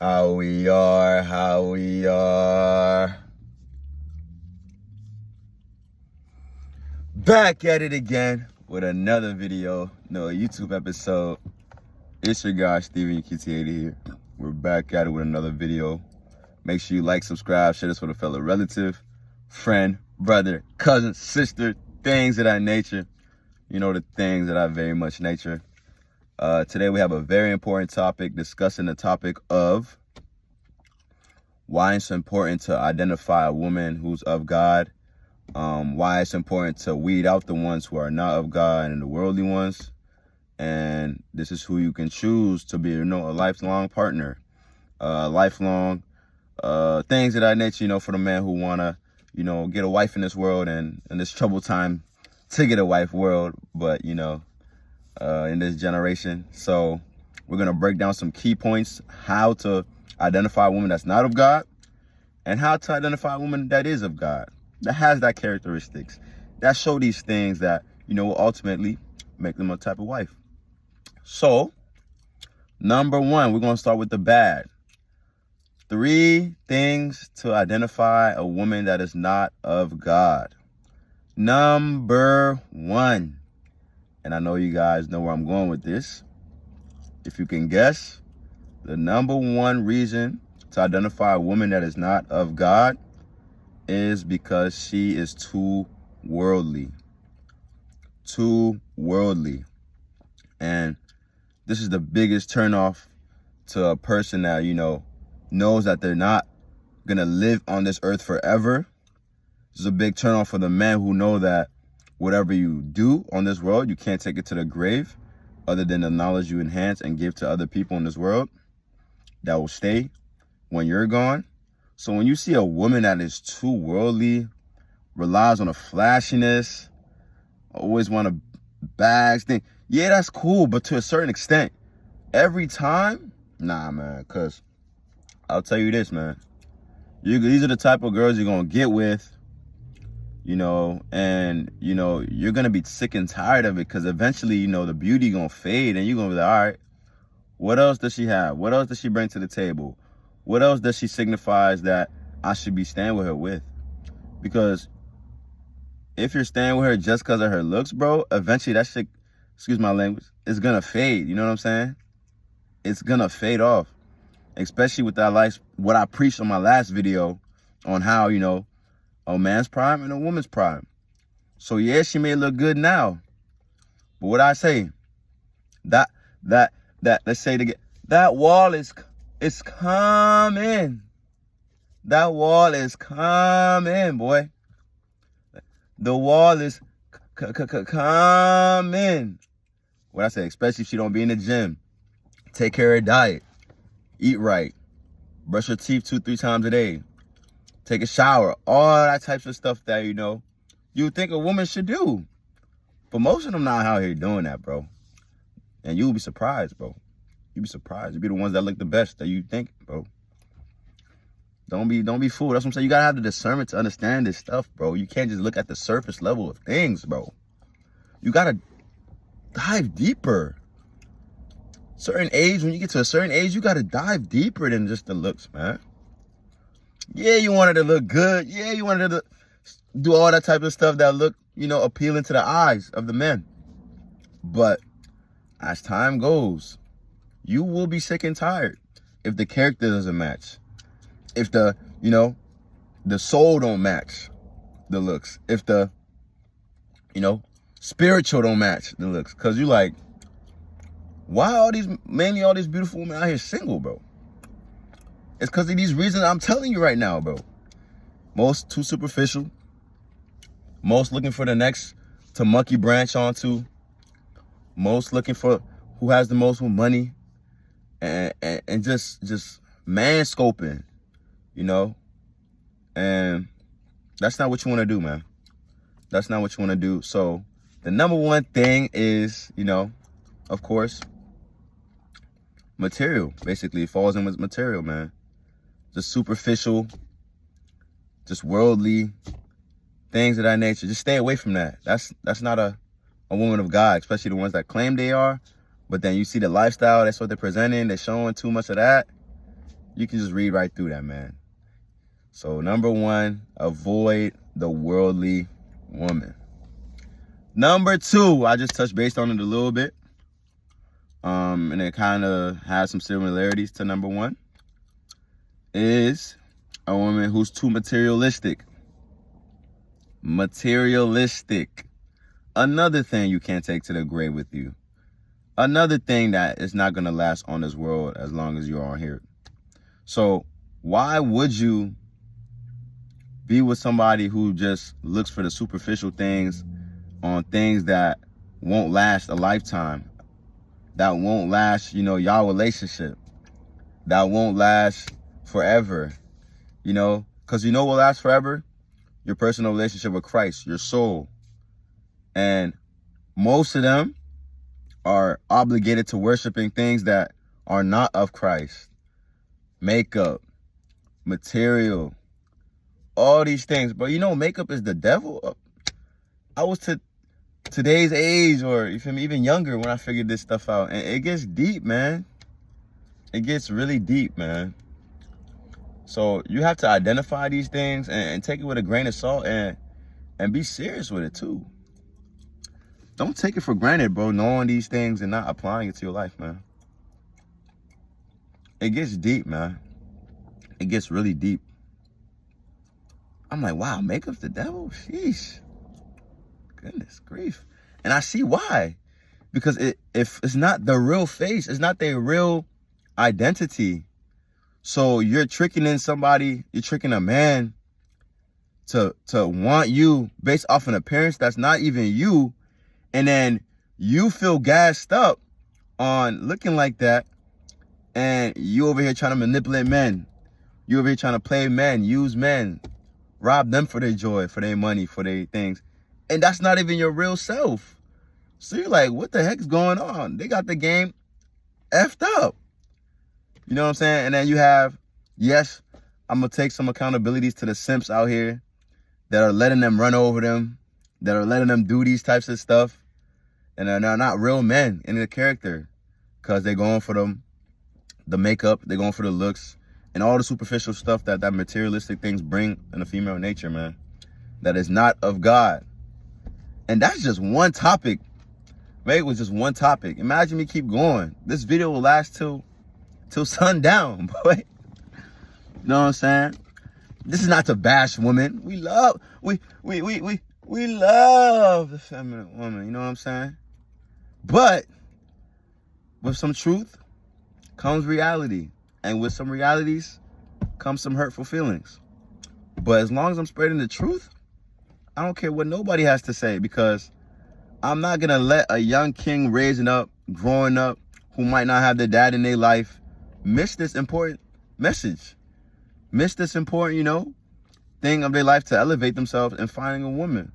How we are. Back at it again with another video, YouTube episode. It's your guy, Steven QT80 here. We're back at it with another video. Make sure you like, subscribe, share this with a fellow relative, friend, brother, cousin, sister, things of that nature. You know, the things that I very much nature. Today we have a very important topic, discussing the topic of why it's important to identify a woman who's of God, why it's important to weed out the ones who are not of God and the worldly ones, and this is who you can choose to be, a lifelong partner, lifelong things of that nature, for the man who wanna, get a wife in this world and in this troubled time to get a wife world, but in this generation. So we're going to break down some key points, how to identify a woman that's not of God and how to identify a woman that is of God, that has that characteristics, that show these things that, will ultimately make them a type of wife. So, number one, we're going to start with the bad. 3 things to identify a woman that is not of God. Number 1. And I know you guys know where I'm going with this. If you can guess, the number 1 reason to identify a woman that is not of God is because she is too worldly. Too worldly. And this is the biggest turnoff to a person that, knows that they're not going to live on this earth forever. This is a big turnoff for the men who know that whatever you do on this world, you can't take it to the grave other than the knowledge you enhance and give to other people in this world that will stay when you're gone. So when you see a woman that is too worldly, relies on a flashiness, always want a bags thing, yeah, that's cool, but to a certain extent. Every time, nah, man, because I'll tell you this, man. These are the type of girls you're going to get with, and, you're going to be sick and tired of it because eventually, the beauty going to fade and you're going to be like, all right, what else does she have? What else does she bring to the table? What else does she signifies that I should be staying with her with? Because if you're staying with her just because of her looks, bro, eventually that shit, excuse my language, it's going to fade. You know what I'm saying? It's going to fade off, especially with that what I preached on my last video on how, a man's prime and a woman's prime. So yeah, she may look good now, but what I say, that let's say it again, that wall is coming. That wall is coming, boy. The wall is coming. What I say, especially if she don't be in the gym, take care of her diet, eat right, brush your teeth 2-3 times a day, take a shower, all that types of stuff that, you would think a woman should do. But most of them not out here doing that, bro. And you'll be surprised, bro. You'll be surprised. You'll be the ones that look the best that you think, bro. Don't be fooled. That's what I'm saying. You gotta have the discernment to understand this stuff, bro. You can't just look at the surface level of things, bro. You gotta dive deeper. Certain age, when you get to a certain age, you gotta dive deeper than just the looks, man. Yeah, you wanted to look good. Yeah, you wanted to do all that type of stuff that look, appealing to the eyes of the men. But as time goes, you will be sick and tired if the character doesn't match. If the soul don't match the looks. If the, spiritual don't match the looks. Because you like, why mainly all these beautiful women out here single, bro? It's because of these reasons I'm telling you right now, bro. Most too superficial. Most looking for the next to monkey branch onto. Most looking for who has the most money. And just man scoping, And that's not what you want to do, man. That's not what you want to do. So the number 1 thing is, of course, material. Basically, it falls in with material, man. Just superficial, just worldly things of that nature. Just stay away from that. That's not a woman of God, especially the ones that claim they are. But then you see the lifestyle, that's what they're presenting. They're showing too much of that. You can just read right through that, man. So number 1, avoid the worldly woman. Number 2, I just touched based on it a little bit. And it kind of has some similarities to number 1, is a woman who's too materialistic. Materialistic. Another thing you can't take to the grave with you. Another thing that is not going to last on this world as long as you're on here. So why would you be with somebody who just looks for the superficial things on things that won't last a lifetime, that won't last, y'all relationship, that won't last forever, because what will last forever? Your personal relationship with Christ, your soul. And most of them are obligated to worshiping things that are not of Christ. Makeup, material, all these things. But makeup is the devil. I was to today's age, or even younger, when I figured this stuff out. And it gets deep, man. It gets really deep, man. So you have to identify these things and take it with a grain of salt and be serious with it too. Don't take it for granted, bro, knowing these things and not applying it to your life, man. It gets deep, man. It gets really deep. I'm like, wow, makeup's the devil? Sheesh. Goodness grief. And I see why. Because if it's not the real face, it's not their real identity. So you're tricking you're tricking a man to want you based off an appearance that's not even you. And then you feel gassed up on looking like that. And you over here trying to manipulate men. You over here trying to play men, use men, rob them for their joy, for their money, for their things. And that's not even your real self. So you're like, what the heck's going on? They got the game effed up. You know what I'm saying? And then you have, yes, I'm going to take some accountabilities to the simps out here that are letting them run over them, that are letting them do these types of stuff. And they're not real men in their character, because they're going for the makeup, they're going for the looks, and all the superficial stuff that materialistic things bring in the female nature, man, that is not of God. And that's just one topic. Maybe it was just one topic. Imagine me keep going. This video will last till sundown, boy. You know what I'm saying? This is not to bash women. We love the feminine woman. You know what I'm saying? But with some truth comes reality. And with some realities comes some hurtful feelings. But as long as I'm spreading the truth, I don't care what nobody has to say, because I'm not going to let a young king raising up, growing up, who might not have their dad in their life, miss this important message. Miss this important, thing of their life to elevate themselves in finding a woman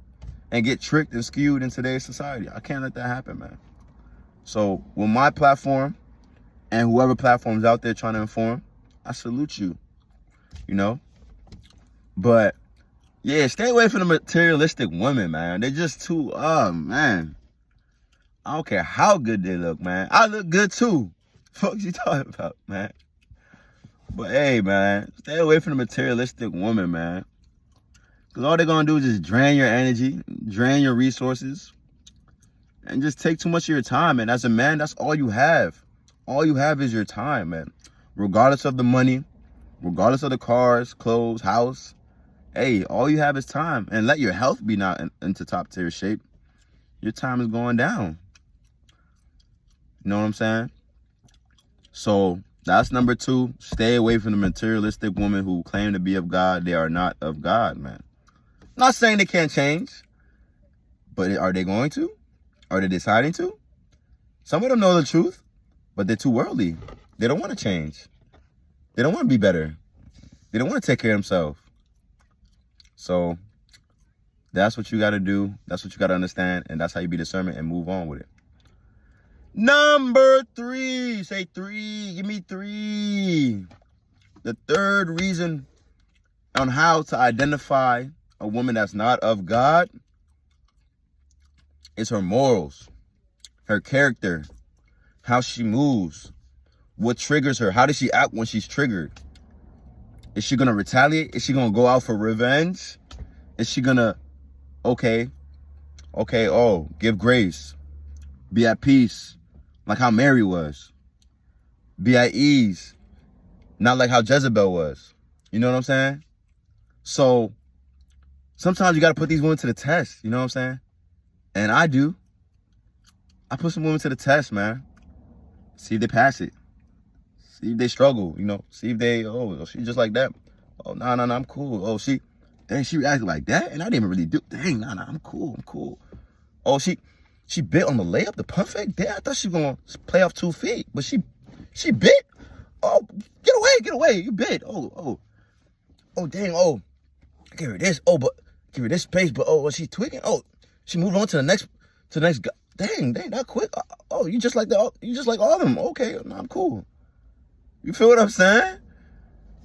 and get tricked and skewed in today's society. I can't let that happen, man. So with my platform and whoever platform's out there trying to inform, I salute you, But yeah, stay away from the materialistic women, man. They're just too, man. I don't care how good they look, man. I look good too. What you talking about, man? But hey, man, stay away from the materialistic woman, man. Because all they're going to do is just drain your energy, drain your resources, and just take too much of your time. And as a man, that's all you have. All you have is your time, man. Regardless of the money, regardless of the cars, clothes, house. Hey, all you have is time. And let your health be not into top tier shape. Your time is going down. You know what I'm saying? So that's number 2. Stay away from the materialistic women who claim to be of God. They are not of God, man. I'm not saying they can't change. But are they going to? Are they deciding to? Some of them know the truth, but they're too worldly. They don't want to change. They don't want to be better. They don't want to take care of themselves. So that's what you got to do. That's what you got to understand. And that's how you be discernment and move on with it. Number 3. Say 3. Give me 3. The third reason on how to identify a woman that's not of God is her morals, her character, how she moves, what triggers her, how does she act when she's triggered, Is she gonna retaliate? Is she gonna go out for revenge? Is she gonna, okay, give grace, be at peace, like how Mary was, be at ease, not like how Jezebel was. You know what I'm saying? So sometimes you got to put these women to the test. You know what I'm saying? And I do. I put some women to the test, man. See if they pass it. See if they struggle, you know. See if they, she's just like that. Oh, no, I'm cool. Oh, she reacted like that, and I didn't even really do. Dang, I'm cool. Oh, she bit on the layup, the pump fake. Damn, I thought she was gonna play off 2 feet, but she bit. Oh, get away, you bit. Oh, dang, give her this. Oh, but give her this space, but she's tweaking. Oh, she moved on to the next guy. Dang, that quick. Oh, you just like that. You just like all of them. Okay, no, I'm cool. You feel what I'm saying?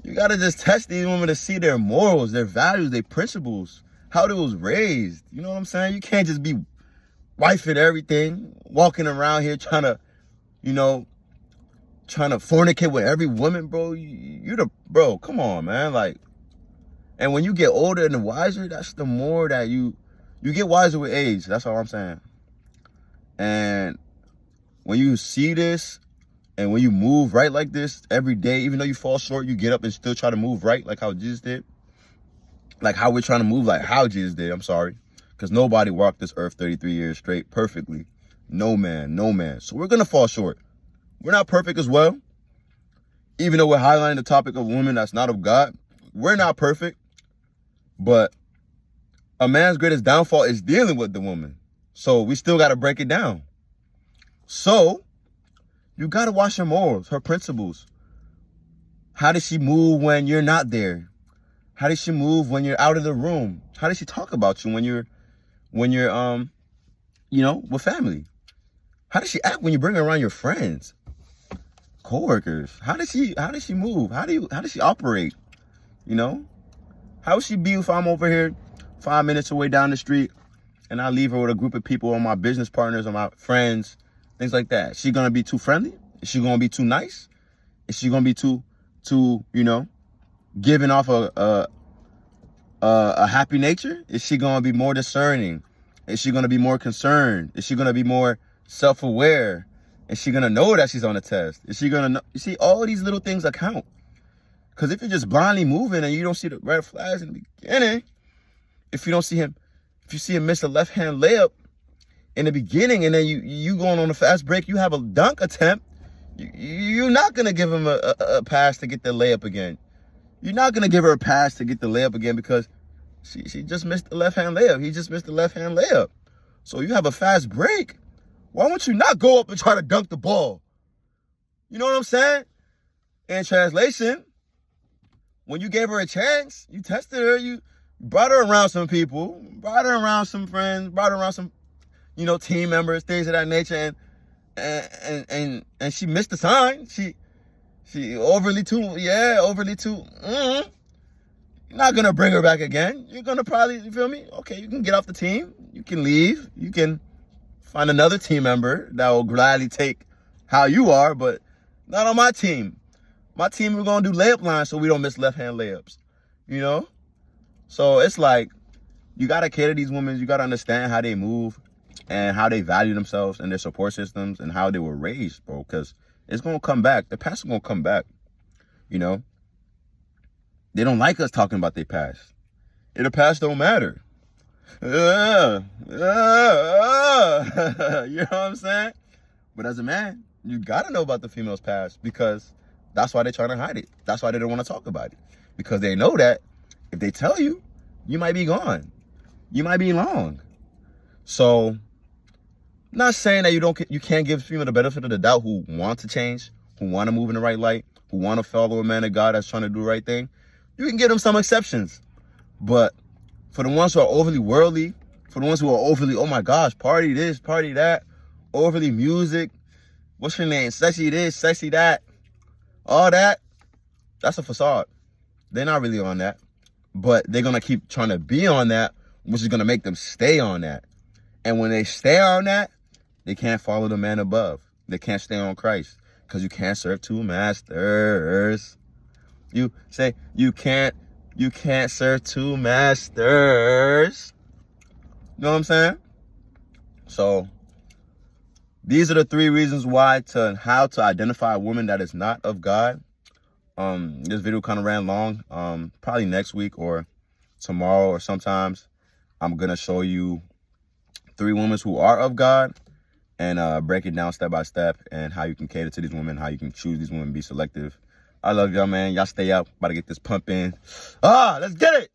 You gotta just test these women to see their morals, their values, their principles, how they was raised. You know what I'm saying? You can't just be wifing everything, walking around here trying to fornicate with every woman, bro. Bro, come on, man. Like, and when you get older and wiser, that's the more that you get wiser with age. That's all I'm saying. And when you see this, and when you move right like this every day, even though you fall short, you get up and still try to move right like how Jesus did. Like how we're trying to move like how Jesus did, I'm sorry. Because nobody walked this earth 33 years straight perfectly. No man. So we're going to fall short. We're not perfect as well. Even though we're highlighting the topic of women that's not of God, we're not perfect. But a man's greatest downfall is dealing with the woman. So we still got to break it down. So you got to watch her morals, her principles. How does she move when you're not there? How does she move when you're out of the room? How does she talk about you when you're with family? How does she act when you bring her around your friends, coworkers? How does she move? How does she operate? You know? How would she be if I'm over here 5 minutes away down the street and I leave her with a group of people, or my business partners, or my friends, things like that? Is she gonna be too friendly? Is she gonna be too nice? Is she gonna be too giving off a happy nature? Is she gonna be more discerning? Is she gonna be more concerned? Is she gonna be more self-aware? Is she gonna know that she's on a test? Is she gonna know? You see, all these little things account. Because if you're just blindly moving and you don't see the red flags in the beginning, if you see him miss a left-hand layup in the beginning, and then you going on a fast break, you have a dunk attempt, you're not going to give him a pass to get the layup again. You're not going to give her a pass to get the layup again because she just missed the left-hand layup. He just missed the left-hand layup. So you have a fast break. Why won't you not go up and try to dunk the ball? You know what I'm saying? In translation, when you gave her a chance, you tested her, you brought her around some people, brought her around some friends, brought her around some, team members, things of that nature, and she missed the sign. She overly too. You're not gonna bring her back again. You're gonna probably, you feel me? Okay, you can get off the team. You can leave. You can find another team member that will gladly take how you are, but not on my team. My team, we're gonna do layup lines so we don't miss left-hand layups. So it's like, you gotta cater these women. You gotta understand how they move and how they value themselves and their support systems and how they were raised, bro. Because it's gonna come back. The past is gonna come back. They don't like us talking about their past. And the past don't matter. You know what I'm saying? But as a man, you gotta know about the female's past, because that's why they're trying to hide it. That's why they don't want to talk about it. Because they know that if they tell you, you might be gone. You might be long. So, not saying that you can't give female the benefit of the doubt who want to change, who want to move in the right light, who want to follow a man of God that's trying to do the right thing. You can give them some exceptions. But for the ones who are overly worldly, for the ones who are overly, oh my gosh, party this, party that, overly music, what's your name, sexy this, sexy that, all that, that's a facade. They're not really on that. But they're going to keep trying to be on that, which is going to make them stay on that. And when they stay on that, they can't follow the man above. They can't stay on Christ, because you can't serve two masters. You say you can't serve two masters. You know what I'm saying? So these are the 3 reasons how to identify a woman that is not of God. This video kind of ran long. Probably next week or tomorrow or sometimes I'm gonna show you 3 women who are of God and break it down step by step and how you can cater to these women, how you can choose these women, be selective. I love y'all, man. Y'all stay up. About to get this pump in. Let's get it.